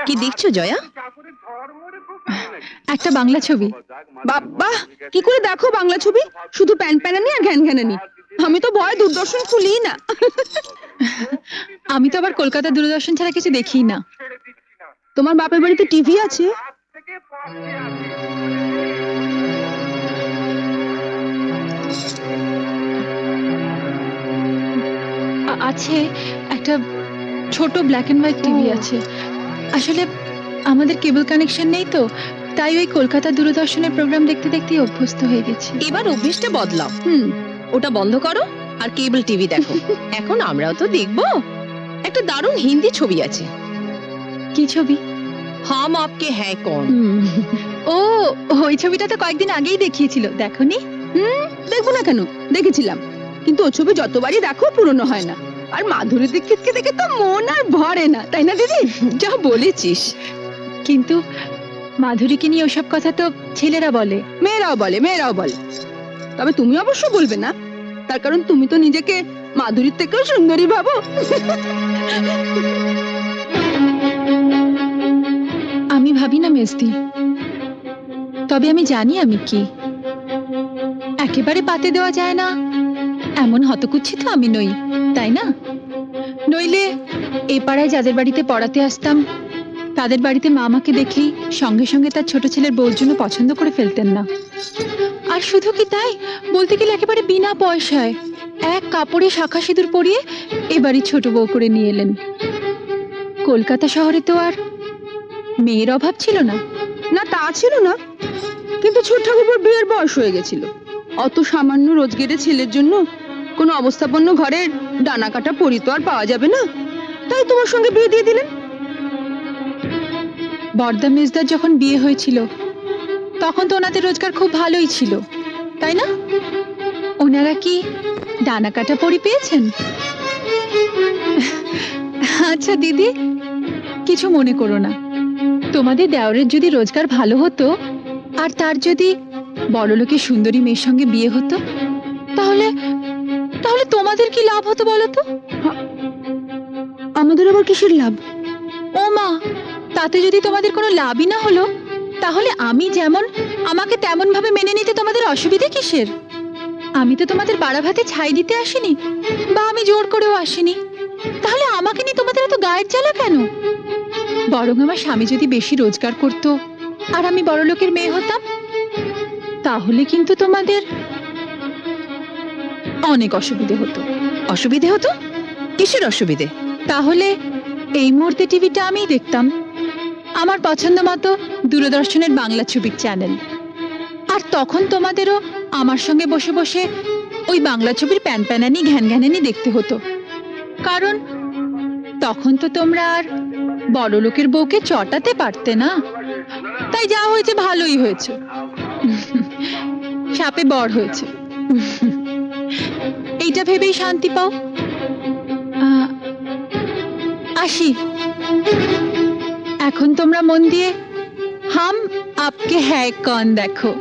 কি দেখছো জয়া? একটা বাংলা ছবি। বাবা, কি করে দেখো বাংলা ছবি? শুধু প্যান প্যানানি আর ঘ্যান ঘ্যানানি। আমি তো ভয় দূরদর্শন খুলি না। আমি তো আবার কলকাতা দূরদর্শন ছাড়া কিছু দেখি না। তোমার বাপের বাড়িতে টিভি আছে? আছে, একটা ছোট ব্ল্যাক এন্ড হোয়াইট টিভি আছে। আসলে আমাদের কেবল কানেকশন নেই তো, তাই ওই কলকাতা দূরদর্শনের প্রোগ্রাম দেখতে দেখতেই অভ্যস্ত হয়ে গেছি। এবার অভ্যেসটা বদলাও। ওটা বন্ধ করো আর কেবল টিভি দেখো। এখন আমরাও তো দেখবো। একটা দারুণ হিন্দি ছবি আছে। কি ছবি? হাম আপকে হ্যায় কौन। ও, ওই ছবিটা তো কয়েকদিন আগেই দেখিয়েছিল, দেখোনি? দেখবো না কেন, দেখেছিলাম। কিন্তু ও ছবি যতবারই দেখো পুরনো হয় না। আর মাধুরী দীক্ষিতকে দেখে তো মন আর ভরে না, তাই না দিদি? যা বলেছিস। কিন্তু মাধুরীকে নিয়ে ওসব কথা তো ছেলেরা বলে, মেয়েরাও বলে। তবে তুমি অবশ্য বলবে না, তার কারণ তুমি তো নিজেকে মাধুরীর থেকেও সুন্দরী ভাবো। আমি ভাবি না মেজদি, তবে আমি জানি আমি কি। একেবারে পাতে দেওয়া যায় না এমন হতকুচ্ছিত আমি নই, তাই না? নইলে এ পাড়ায় যাদের বাড়িতে পড়াতে আসতাম তাদের বাড়িতে মা আমাকে দেখেই সঙ্গে সঙ্গে তার ছোট ছেলের বউর জন্য পছন্দ করে ফেলতেন না। আর শুধু কি তাই, বলতে গেলে একেবারে বিনা পয়সায় এক কাপড়ে শাখা সিঁদুর পরিয়ে এবারই ছোট বউ করে নিয়ে এলেন। কলকাতা শহরে তো আর মেয়ের অভাব ছিল না। না, তা ছিল না, কিন্তু ছোট ঠাকুরপোর বিয়ের বয়স হয়ে গেছিল। অত সামান্য রোজগারের ছেলের জন্য কোনো অবস্থাপন্ন ঘরের ডানা কাটা পরি তো আর পাওয়া যাবে না, তাই তোমার সঙ্গে বিয়ে দিয়ে দিলেন। বর্দা মেজদার যখন বিয়ে হয়েছিল তখন তো ওনাদের রোজগার খুব ভালোই ছিল, তাই না? ওনারা কি ডানা কাটা পরি পেয়েছেন? আচ্ছা দিদি, কিছু মনে করো না। তোমাদের দেওরের যদি রোজগার ভালো হতো আর তার যদি বড়লোকের সুন্দরী মেয়ের সঙ্গে বিয়ে হতো, তাহলে তাহলে তোমাদের কি লাভ হতো বলো তো? আমাদের আবার কিসের লাভ? ও মা, তাতে যদি তোমাদের কোনো লাভই না হলো, তাহলে আমি যেমন আমাকে তেমন ভাবে মেনে নিতে তোমাদের অসুবিধা কিসের? আমি তো তোমাদের বাড়া ভাতে ছাই দিতে আসিনি, বা আমি জোর করেও আসিনি। তাহলে আমাকে নিয়ে তোমাদের এত গায়ের জ্বালা কেন? বরং আমার স্বামী যদি বেশি রোজগার করতো আর আমি বড়লোকের মেয়ে হতাম, তাহলে কিন্তু তোমাদের অনেক অসুবিধে হতো। অসুবিধে হতো? কিসের অসুবিধে? তাহলে এই মুহূর্তে টিভিটা আমিই দেখতাম, আমার পছন্দ মতো দূরদর্শনের বাংলা ছবির চ্যানেল। আর তখন তোমাদেরও আমার সঙ্গে বসে বসে ওই বাংলা ছবির প্যান প্যানানি ঘ্যান ঘ্যানানি দেখতে হতো, কারণ তখন তো তোমরা আর বড়লোকের বউকে চটাতে পারতে না। তাই যা হয়েছে ভালোই হয়েছে, সাপে বর হয়েছে। এইটা ভেবেই শান্তি পাও। আসি, এখন তোমরা মন দিয়ে হাম আপকে হ্যায় কौन দেখো।